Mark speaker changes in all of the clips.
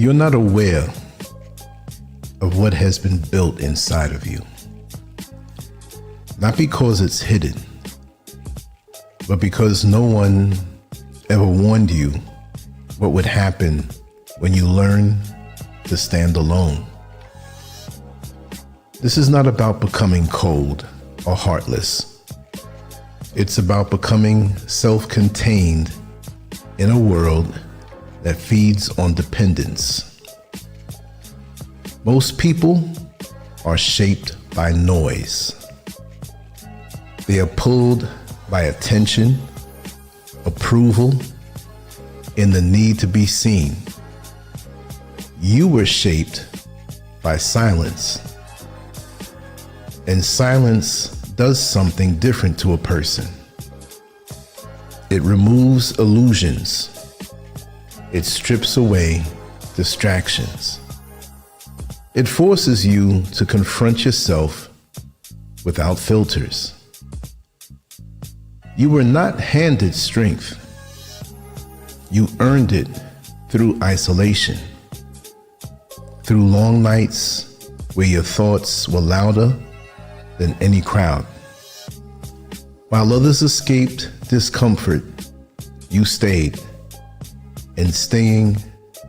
Speaker 1: You're not aware of what has been built inside of you. Not because it's hidden, but because no one ever warned you what would happen when you learn to stand alone. This is not about becoming cold or heartless. It's about becoming self-contained in a world that feeds on dependence. Most people are shaped by noise. They are pulled by attention, approval, and the need to be seen. You were shaped by silence. And silence does something different to a person. It removes illusions. It strips away distractions. It forces you to confront yourself without filters. You were not handed strength. You earned it through isolation, through long nights where your thoughts were louder than any crowd. While others escaped discomfort, you stayed, and staying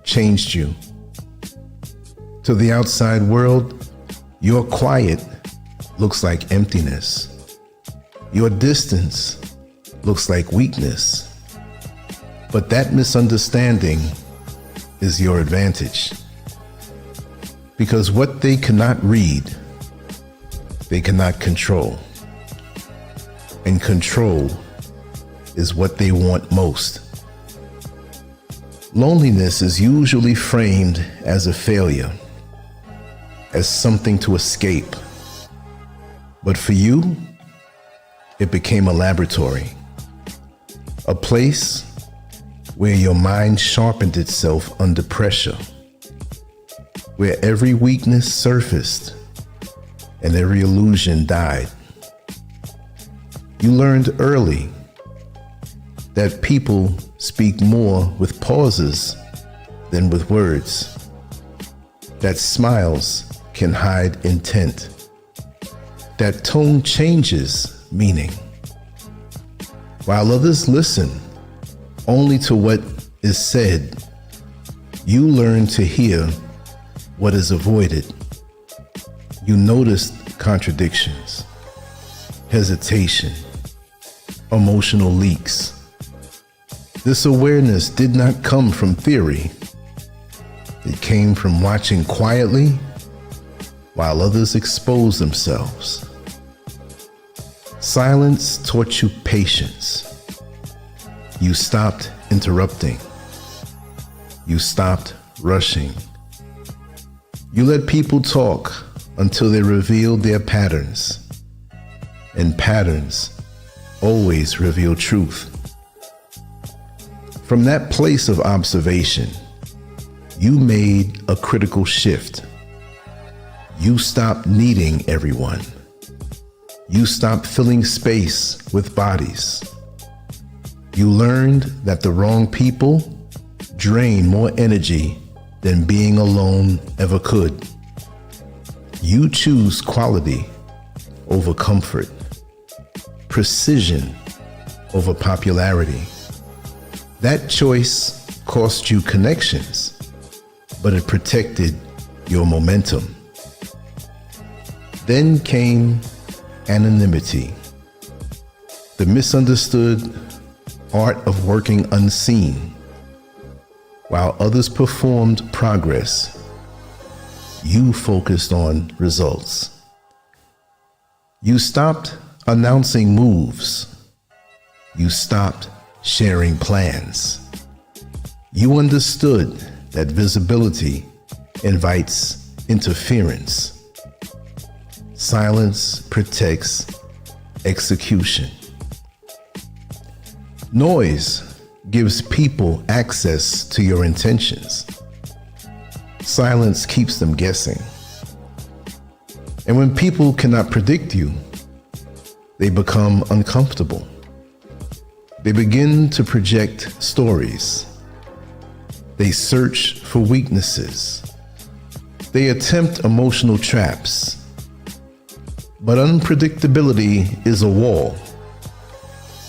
Speaker 1: changed you. To the outside world, your quiet looks like emptiness. Your distance looks like weakness. But that misunderstanding is your advantage. Because what they cannot read, they cannot control. And control is what they want most. Loneliness is usually framed as a failure, as something to escape. But for you, it became a laboratory, a place where your mind sharpened itself under pressure, where every weakness surfaced and every illusion died. You learned early that people speak more with pauses than with words, that smiles can hide intent, that tone changes meaning. While others listen only to what is said, you learn to hear what is avoided. You noticed contradictions, hesitation, emotional leaks. This awareness did not come from theory. It came from watching quietly while others expose themselves. Silence taught you patience. You stopped interrupting. You stopped rushing. You let people talk until they revealed their patterns. And patterns always reveal truth. From that place of observation, you made a critical shift. You stopped needing everyone. You stopped filling space with bodies. You learned that the wrong people drain more energy than being alone ever could. You choose quality over comfort, precision over popularity. That choice cost you connections, but it protected your momentum. Then came anonymity, the misunderstood art of working unseen. While others performed progress, you focused on results. You stopped announcing moves. You stopped sharing plans. You understood that visibility invites interference. Silence protects execution. Noise gives people access to your intentions. Silence keeps them guessing. And when people cannot predict you, they become uncomfortable. They begin to project stories. They search for weaknesses. They attempt emotional traps. But unpredictability is a wall.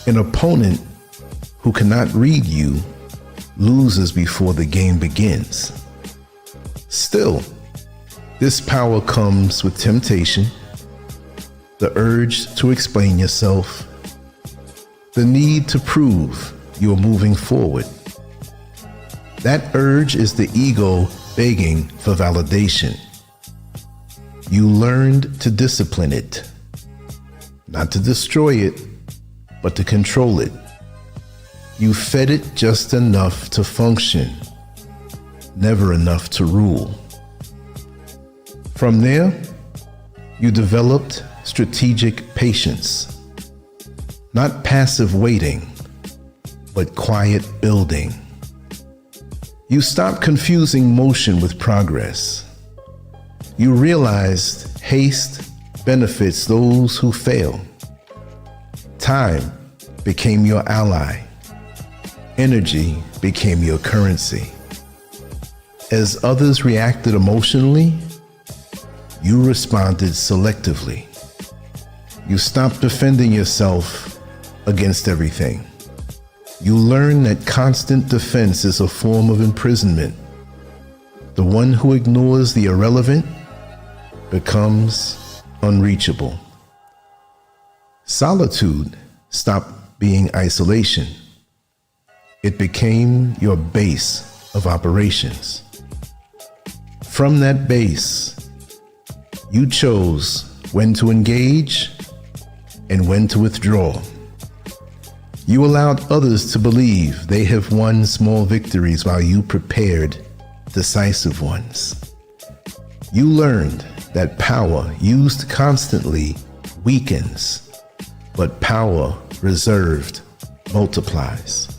Speaker 1: An opponent who cannot read you loses before the game begins. Still, this power comes with temptation, the urge to explain yourself, the need to prove you are moving forward. That urge is the ego begging for validation. You learned to discipline it, not to destroy it, but to control it. You fed it just enough to function, never enough to rule. From there, you developed strategic patience, not passive waiting, but quiet building. You stopped confusing motion with progress. You realized haste benefits those who fail. Time became your ally. Energy became your currency. As others reacted emotionally, you responded selectively. You stopped defending yourself against everything. You learned that constant defense is a form of imprisonment. The one who ignores the irrelevant becomes unreachable. Solitude stopped being isolation. It became your base of operations. From that base, you chose when to engage and when to withdraw. You allowed others to believe they have won small victories while you prepared decisive ones. You learned that power used constantly weakens, but power reserved multiplies.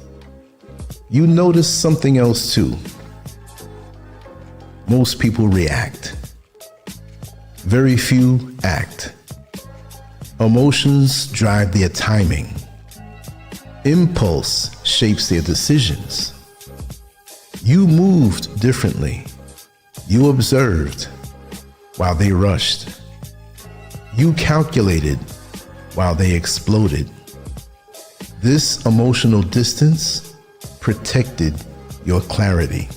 Speaker 1: You notice something else too. Most people react. Very few act. Emotions drive their timing. Impulse shapes their decisions. You moved differently. You observed while they rushed. You calculated while they exploded. This emotional distance protected your clarity.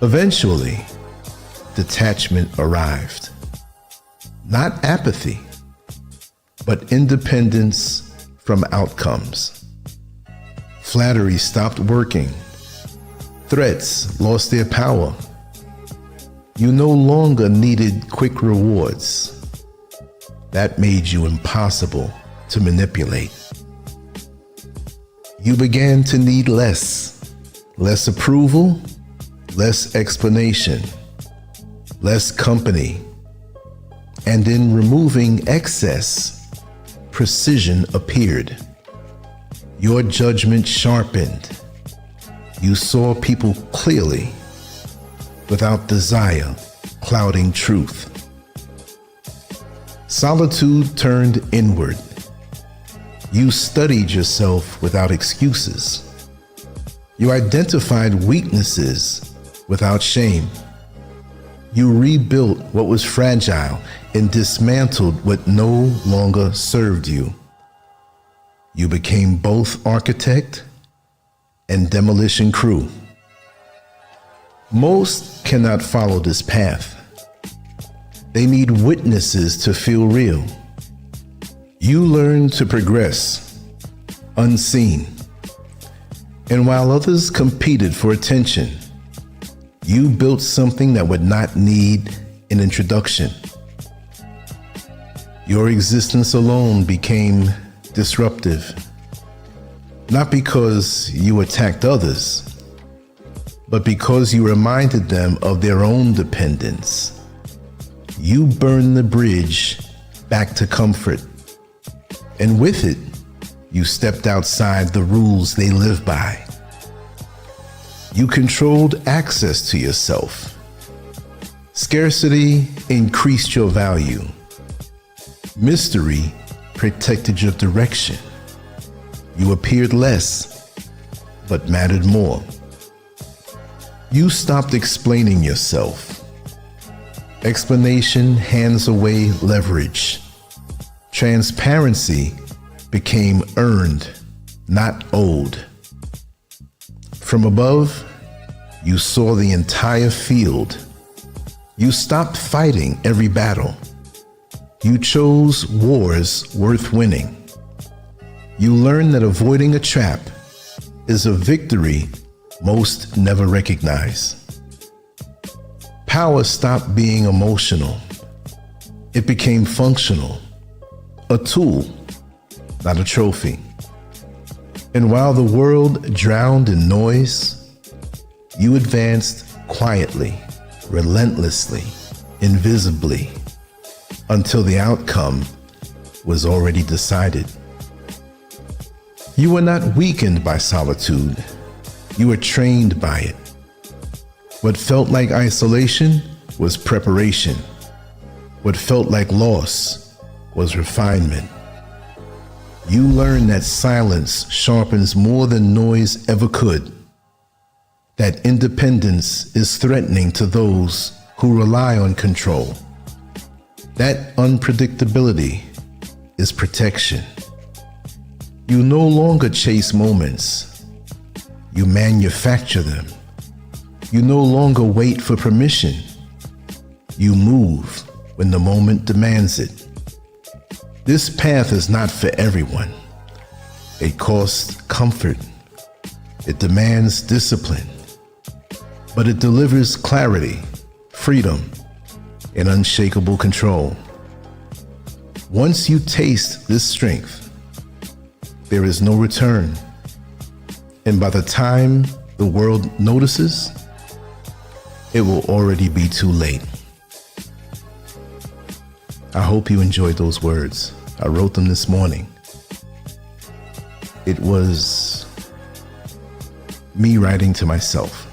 Speaker 1: Eventually, detachment arrived. Not apathy, but independence from outcomes. Flattery stopped working. Threats lost their power. You no longer needed quick rewards. That made you impossible to manipulate. You began to need less approval, less explanation, less company. And in removing excess, precision appeared. Your judgment sharpened. You saw people clearly, without desire clouding truth. Solitude turned inward. You studied yourself without excuses. You identified weaknesses without shame. You rebuilt what was fragile and dismantled what no longer served you. You became both architect and demolition crew. Most cannot follow this path. They need witnesses to feel real. You learn to progress, unseen. And while others competed for attention, you built something that would not need an introduction. Your existence alone became disruptive, not because you attacked others, but because you reminded them of their own dependence. You burned the bridge back to comfort, and with it, you stepped outside the rules they live by. You controlled access to yourself. Scarcity increased your value. Mystery protected your direction. You appeared less, but mattered more. You stopped explaining yourself. Explanation hands away leverage. Transparency became earned, not owed. From above, you saw the entire field. You stopped fighting every battle. You chose wars worth winning. You learned that avoiding a trap is a victory most never recognize. Power stopped being emotional. It became functional, a tool, not a trophy. And while the world drowned in noise, you advanced quietly, relentlessly, invisibly, until the outcome was already decided. You were not weakened by solitude. You were trained by it. What felt like isolation was preparation. What felt like loss was refinement. You learned that silence sharpens more than noise ever could. That independence is threatening to those who rely on control. That unpredictability is protection. You no longer chase moments. You manufacture them. You no longer wait for permission. You move when the moment demands it. This path is not for everyone. It costs comfort. It demands discipline. But it delivers clarity, freedom, and unshakable control. Once you taste this strength, there is no return. And by the time the world notices, it will already be too late. I hope you enjoyed those words. I wrote them this morning. It was me writing to myself.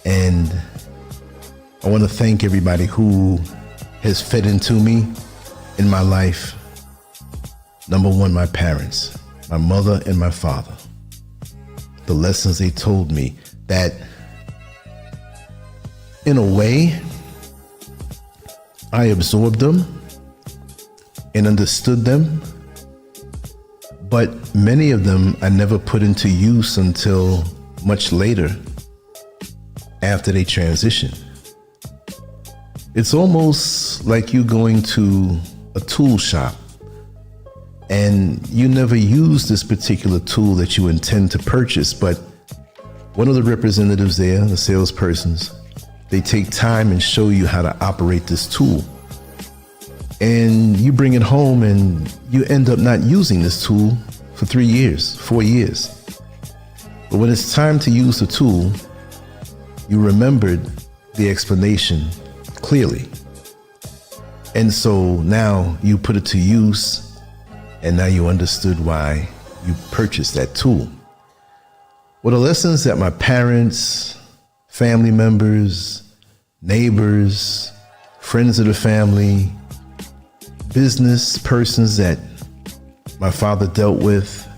Speaker 1: And I want to thank everybody who has fed into me in my life. Number one, my parents, my mother and my father. The lessons they told me that, in a way, I absorbed them and understood them, but many of them I never put into use until much later, after they transitioned. It's almost like you going to a tool shop and you never use this particular tool that you intend to purchase, but one of the representatives there, the salespersons, they take time and show you how to operate this tool. And you bring it home and you end up not using this tool for 3 years, 4 years. But when it's time to use the tool, you remembered the explanation clearly. And so now you put it to use, and now you understood why you purchased that tool. Well, the lessons that my parents, family members, neighbors, friends of the family, business persons that my father dealt with,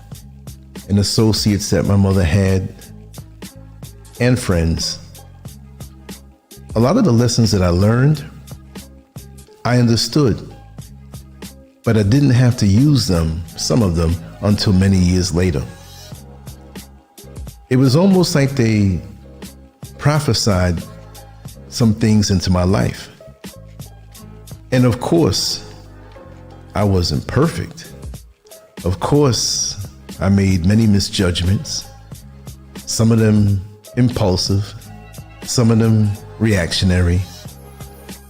Speaker 1: and associates that my mother had, and friends. A lot of the lessons that I learned, I understood, but I didn't have to use them, some of them, until many years later. It was almost like they prophesied some things into my life. And of course, I wasn't perfect. Of course, I made many misjudgments, some of them impulsive, some of them reactionary.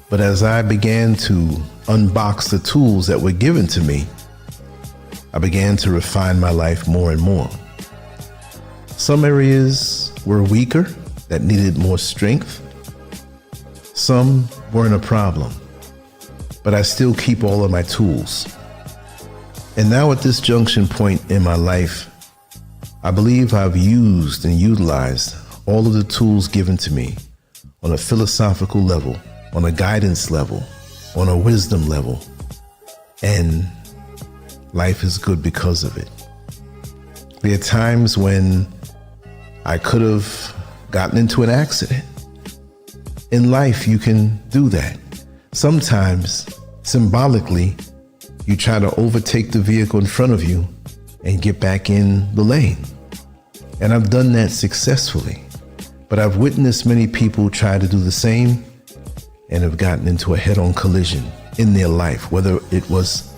Speaker 1: But as I began to unbox the tools that were given to me, I began to refine my life more and more. Some areas were weaker, that needed more strength. Some weren't a problem, but I still keep all of my tools. And now at this junction point in my life, I believe I've used and utilized all of the tools given to me on a philosophical level, on a guidance level, on a wisdom level, and life is good because of it. There are times when I could have gotten into an accident. In life, you can do that. Sometimes, symbolically, you try to overtake the vehicle in front of you and get back in the lane. And I've done that successfully. But I've witnessed many people try to do the same and have gotten into a head-on collision in their life, whether it was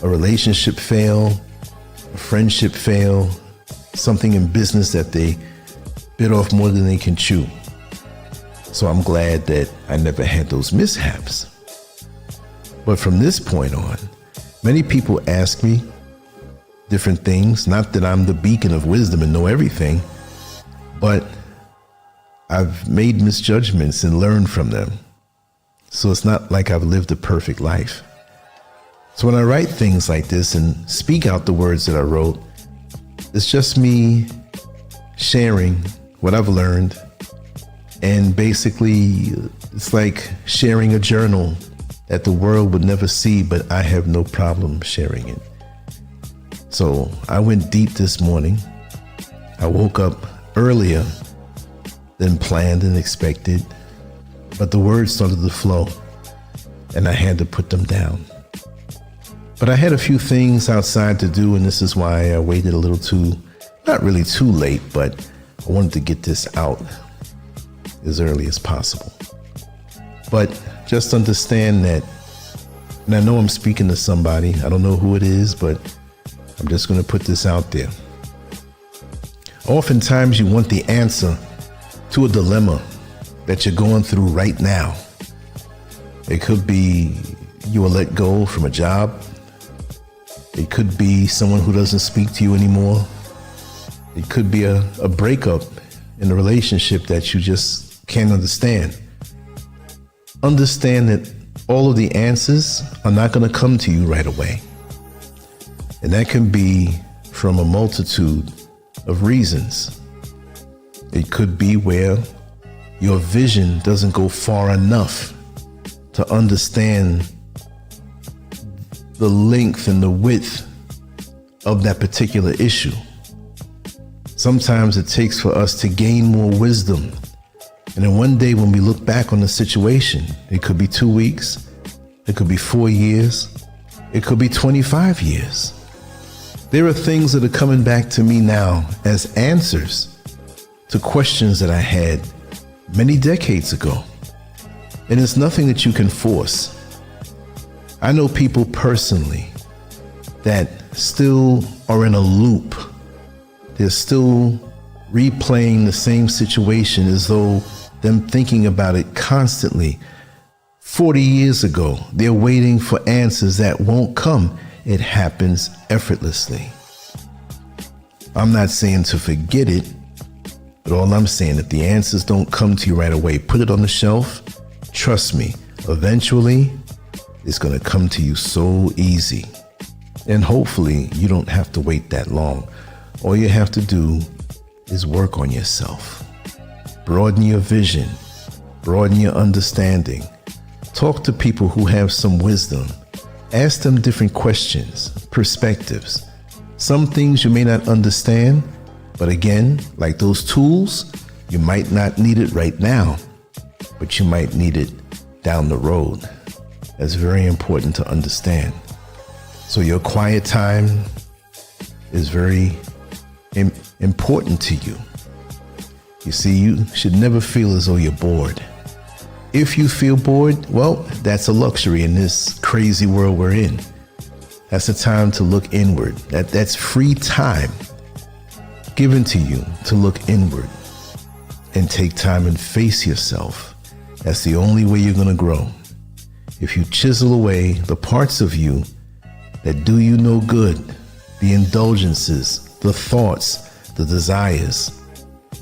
Speaker 1: a relationship fail, a friendship fail, something in business that they bit off more than they can chew. So I'm glad that I never had those mishaps. But from this point on, many people ask me different things, not that I'm the beacon of wisdom and know everything, but I've made misjudgments and learned from them. So it's not like I've lived a perfect life. So when I write things like this and speak out the words that I wrote, it's just me sharing what I've learned. And basically, it's like sharing a journal that the world would never see, but I have no problem sharing it. So I went deep this morning. I woke up earlier than planned and expected, but the words started to flow and I had to put them down. But I had a few things outside to do, and this is why I waited a little too, not really too late, but I wanted to get this out as early as possible. But just understand that, and I know I'm speaking to somebody, I don't know who it is, but I'm just going to put this out there. Oftentimes you want the answer to a dilemma that you're going through right now. It could be you were let go from a job. It could be someone who doesn't speak to you anymore. It could be a breakup in a relationship that you just can't understand. Understand that all of the answers are not going to come to you right away. And that can be from a multitude of reasons. It could be where your vision doesn't go far enough to understand the length and the width of that particular issue. Sometimes it takes for us to gain more wisdom. And then one day when we look back on the situation, it could be 2 weeks, it could be 4 years, it could be 25 years. There are things that are coming back to me now as answers to questions that I had many decades ago. And it's nothing that you can force. I know people personally that still are in a loop. They're still replaying the same situation as though them thinking about it constantly. 40 years ago, they're waiting for answers that won't come. It happens effortlessly. I'm not saying to forget it, but all I'm saying, if the answers don't come to you right away, put it on the shelf. Trust me, eventually it's going to come to you so easy. And hopefully you don't have to wait that long. All you have to do is work on yourself. Broaden your vision, broaden your understanding. Talk to people who have some wisdom. Ask them different questions, perspectives. Some things you may not understand, but again, like those tools, you might not need it right now, but you might need it down the road. That's very important to understand. So your quiet time is very important to you. You see, you should never feel as though you're bored. If you feel bored, well, that's a luxury in this crazy world we're in. That's a time to look inward. That's free time given to you to look inward and take time and face yourself. That's the only way you're going to grow. If you chisel away the parts of you that do you no good, the indulgences, the thoughts, the desires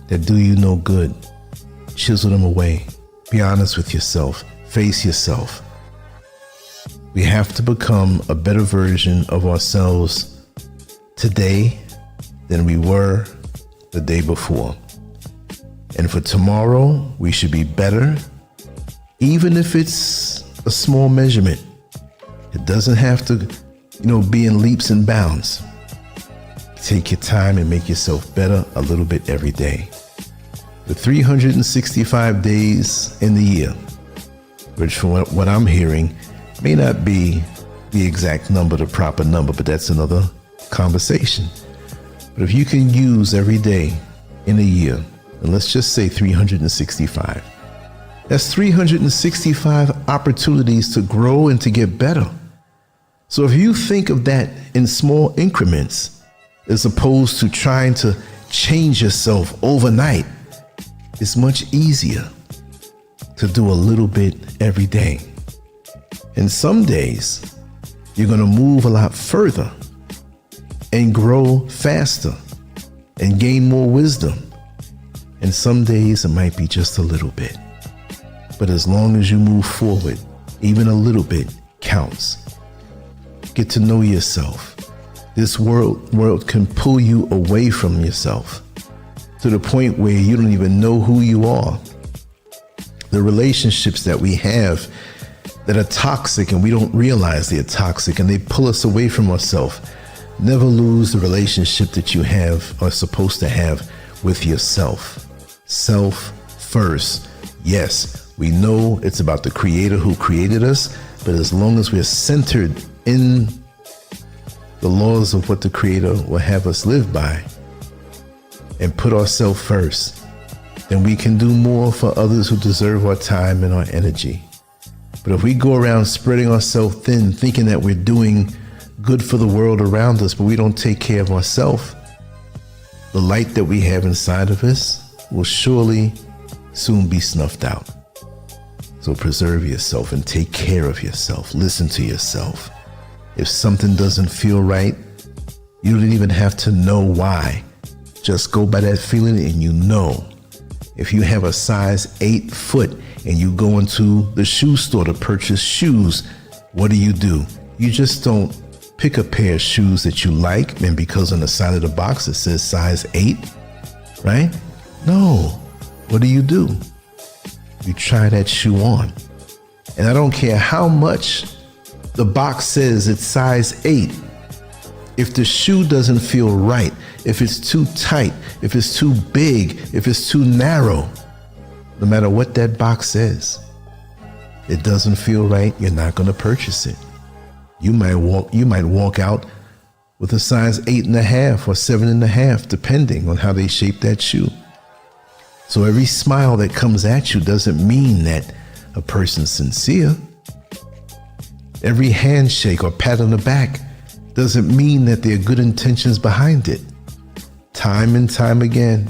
Speaker 1: that do you no good, chisel them away. Be honest with yourself. Face yourself. We have to become a better version of ourselves today than we were the day before. And for tomorrow, we should be better, even if it's a small measurement. It doesn't have to, be in leaps and bounds. Take your time and make yourself better a little bit every day. The 365 days in the year, which from what I'm hearing may not be the exact number, the proper number, but that's another conversation. But if you can use every day in a year, and let's just say 365, that's 365 opportunities to grow and to get better. So if you think of that in small increments, as opposed to trying to change yourself overnight, it's much easier to do a little bit every day. And some days you're going to move a lot further and grow faster and gain more wisdom. And some days it might be just a little bit. But as long as you move forward, even a little bit counts. Get to know yourself. This world can pull you away from yourself to the point where you don't even know who you are. The relationships that we have that are toxic and we don't realize they're toxic and they pull us away from ourselves. Never lose the relationship that you have or supposed to have with yourself. Self first. Yes, we know it's about the Creator who created us, but as long as we're centered in the laws of what the Creator will have us live by and put ourselves first, then we can do more for others who deserve our time and our energy. But if we go around spreading ourselves thin, thinking that we're doing good for the world around us, but we don't take care of ourselves, the light that we have inside of us will surely soon be snuffed out. So preserve yourself and take care of yourself. Listen to yourself. If something doesn't feel right, you don't even have to know why. Just go by that feeling and you know. If you have a size 8 foot and you go into the shoe store to purchase shoes, what do? You just don't pick a pair of shoes that you like and because on the side of the box it says size 8, right? No. What do? You try that shoe on. And I don't care how much the box says it's size 8. If the shoe doesn't feel right, if it's too tight, if it's too big, if it's too narrow, no matter what that box says, it doesn't feel right, you're not going to purchase it. You might walk out with a size 8.5 or 7.5, depending on how they shape that shoe. So every smile that comes at you doesn't mean that a person's sincere. Every handshake or pat on the back doesn't mean that there are good intentions behind it. Time and time again,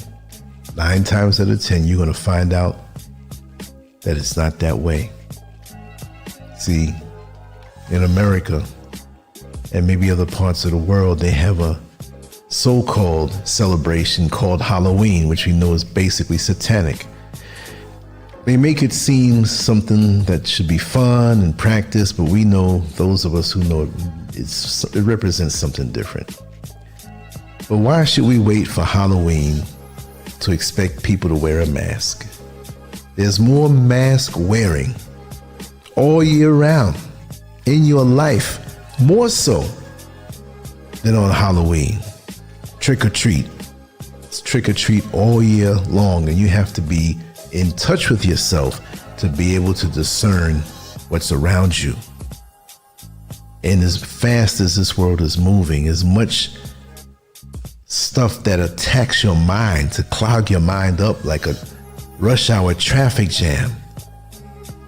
Speaker 1: 9 times out of 10, you're going to find out that it's not that way. See, in America and maybe other parts of the world, they have a so-called celebration called Halloween, which we know is basically satanic. They make it seem something that should be fun and practice, but we know, those of us who know it represents something different. But why should we wait for Halloween to expect people to wear a mask? There's more mask wearing all year round in your life, more so than on Halloween. Trick or treat. It's trick or treat all year long, and you have to be in touch with yourself to be able to discern what's around you. And as fast as this world is moving, as much stuff that attacks your mind to clog your mind up like a rush hour traffic jam.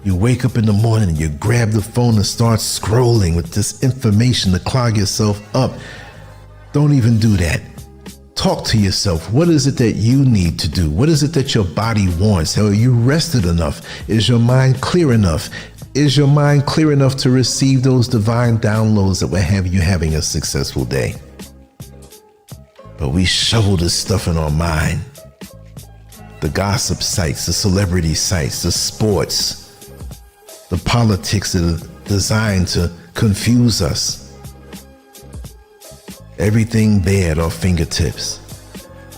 Speaker 1: You wake up in the morning and you grab the phone and start scrolling with this information to clog yourself up. Don't even do that. Talk to yourself. What is it that you need to do? What is it that your body wants? Are you rested enough? Is your mind clear enough? Is your mind clear enough to receive those divine downloads that will have you having a successful day? But we shovel this stuff in our mind. The gossip sites, the celebrity sites, the sports, the politics that are designed to confuse us. Everything there at our fingertips.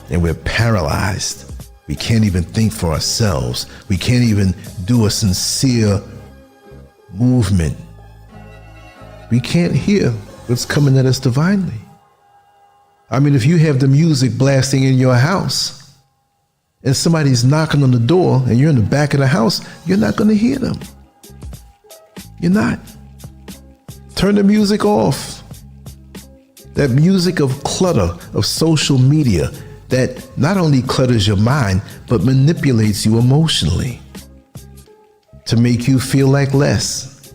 Speaker 1: And we're paralyzed. We can't even think for ourselves. We can't even do a sincere movement. We can't hear what's coming at us divinely. I mean, if you have the music blasting in your house and somebody's knocking on the door and you're in the back of the house, you're not going to hear them. You're not. Turn the music off. That music of clutter, of social media, that not only clutters your mind, but manipulates you emotionally to make you feel like less,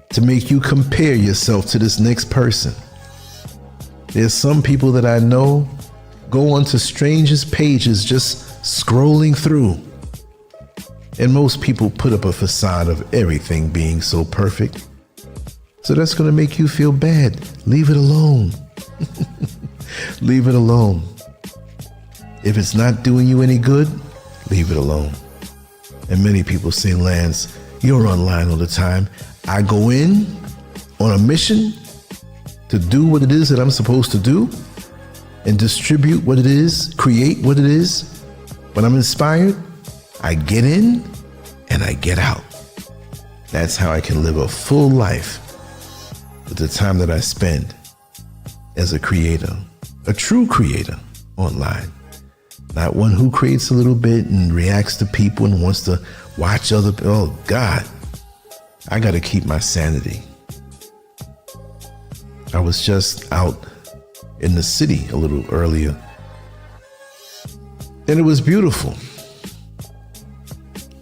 Speaker 1: to make you compare yourself to this next person. There's some people that I know go onto strangers' pages just scrolling through. And most people put up a facade of everything being so perfect. So that's going to make you feel bad. Leave it alone. Leave it alone. If it's not doing you any good, leave it alone. And many people say, Lance, you're online all the time. I go in on a mission to do what it is that I'm supposed to do and distribute what it is, create what it is. When I'm inspired, I get in and I get out. That's how I can live a full life with the time that I spend as a creator, a true creator online. Not one who creates a little bit and reacts to people and wants to watch other people. Oh God, I got to keep my sanity. I was just out in the city a little earlier, and it was beautiful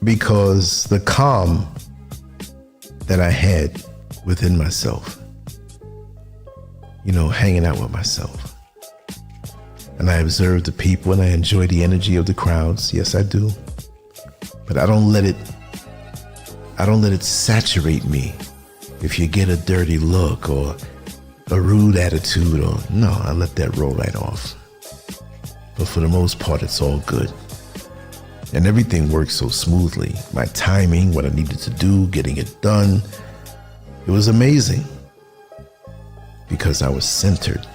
Speaker 1: because the calm that I had within myself, you know, hanging out with myself. And I observe the people and I enjoy the energy of the crowds. Yes, I do. But I don't let it saturate me. If you get a dirty look or a rude attitude, or no, I let that roll right off. But for the most part, it's all good. And everything works so smoothly. My timing, what I needed to do, getting it done. It was amazing because I was centered.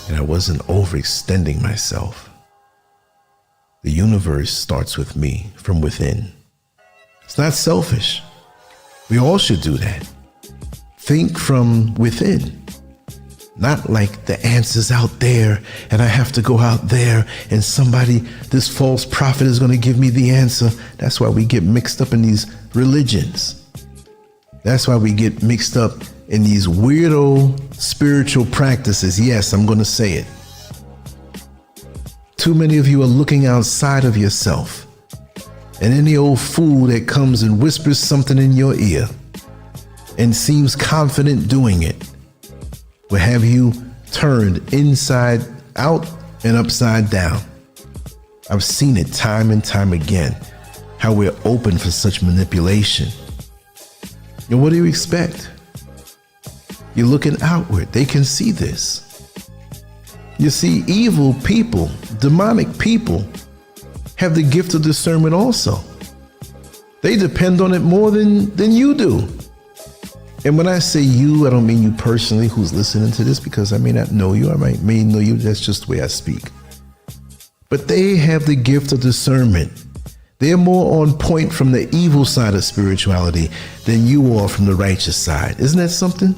Speaker 1: And I wasn't overextending myself. The universe starts with me from within. It's not selfish. We all should do that. Think from within. Not like the answer's out there and I have to go out there and somebody, this false prophet is going to give me the answer. That's why we get mixed up in these religions. That's why we get mixed up in these weirdo spiritual practices. Yes, I'm going to say it. Too many of you are looking outside of yourself, and any old fool that comes and whispers something in your ear and seems confident doing it will have you turned inside out and upside down. I've seen it time and time again, how we're open for such manipulation. And what do you expect? You're looking outward. They can see this. You see, evil people, demonic people, have the gift of discernment also. They depend on it more than you do. And when I say you, I don't mean you personally who's listening to this, because I may not know you. I may know you. That's just the way I speak. But they have the gift of discernment. They're more on point from the evil side of spirituality than you are from the righteous side. Isn't that something?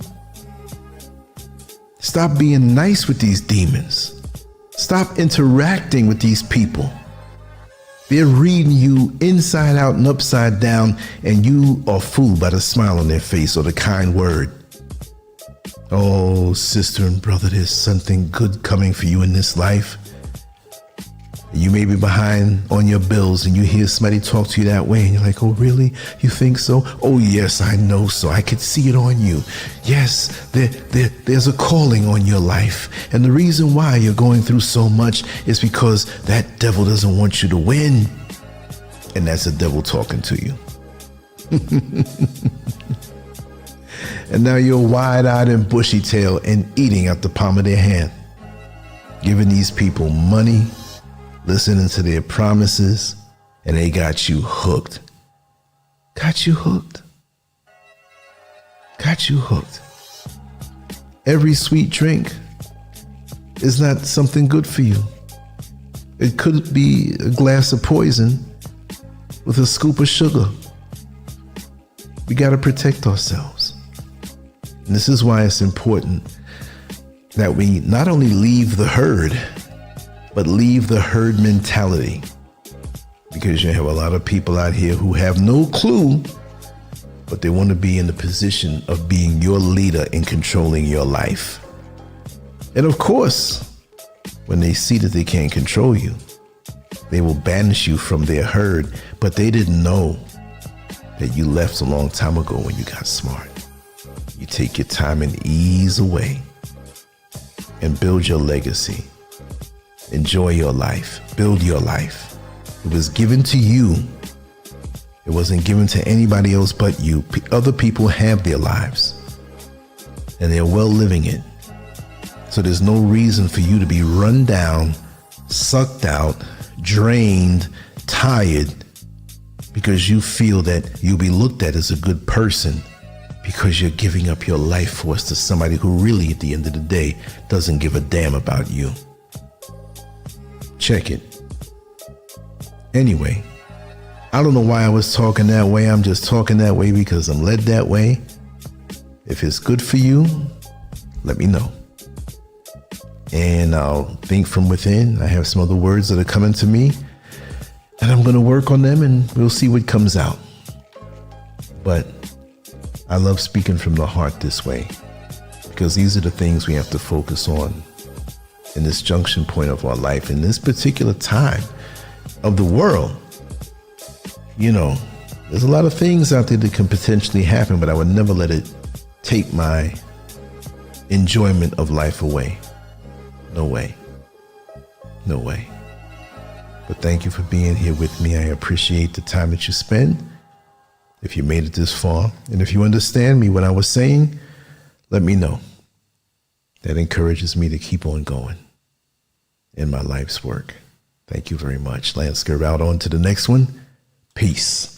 Speaker 1: Stop being nice with these demons. Stop interacting with these people. They're reading you inside out and upside down, and you are fooled by the smile on their face or the kind word. Oh, sister and brother, there's something good coming for you in this life. You may be behind on your bills and you hear somebody talk to you that way and you're like, oh, really? You think so? Oh, yes, I know so. I could see it on you. Yes, there's a calling on your life. And the reason why you're going through so much is because that devil doesn't want you to win. And that's the devil talking to you. And now you're wide-eyed and bushy-tailed and eating out the palm of their hand, giving these people money, listening to their promises, and they got you hooked. Got you hooked. Got you hooked. Every sweet drink is not something good for you. It could be a glass of poison with a scoop of sugar. We got to protect ourselves. And this is why it's important that we not only leave the herd, but leave the herd mentality, because you have a lot of people out here who have no clue, but they want to be in the position of being your leader and controlling your life. And of course, when they see that they can't control you, they will banish you from their herd, but they didn't know that you left a long time ago when you got smart. You take your time and ease away and build your legacy. Enjoy your life. Build your life. It was given to you. It wasn't given to anybody else but you. Other people have their lives, and they're well living it. So there's no reason for you to be run down, sucked out, drained, tired, because you feel that you'll be looked at as a good person because you're giving up your life force to somebody who really, at the end of the day, doesn't give a damn about you. Check it. Anyway, I don't know why I was talking that way. I'm just talking that way because I'm led that way. If it's good for you, let me know. And I'll think from within. I have some other words that are coming to me, and I'm going to work on them, and we'll see what comes out. But I love speaking from the heart this way, because these are the things we have to focus on in this junction point of our life, in this particular time of the world. You know, there's a lot of things out there that can potentially happen, but I would never let it take my enjoyment of life away. No way. No way. But thank you for being here with me. I appreciate the time that you spend. If you made it this far, and if you understand me, what I was saying, let me know. That encourages me to keep on going in my life's work. Thank you very much. LANCESCURV out. On to the next one. Peace.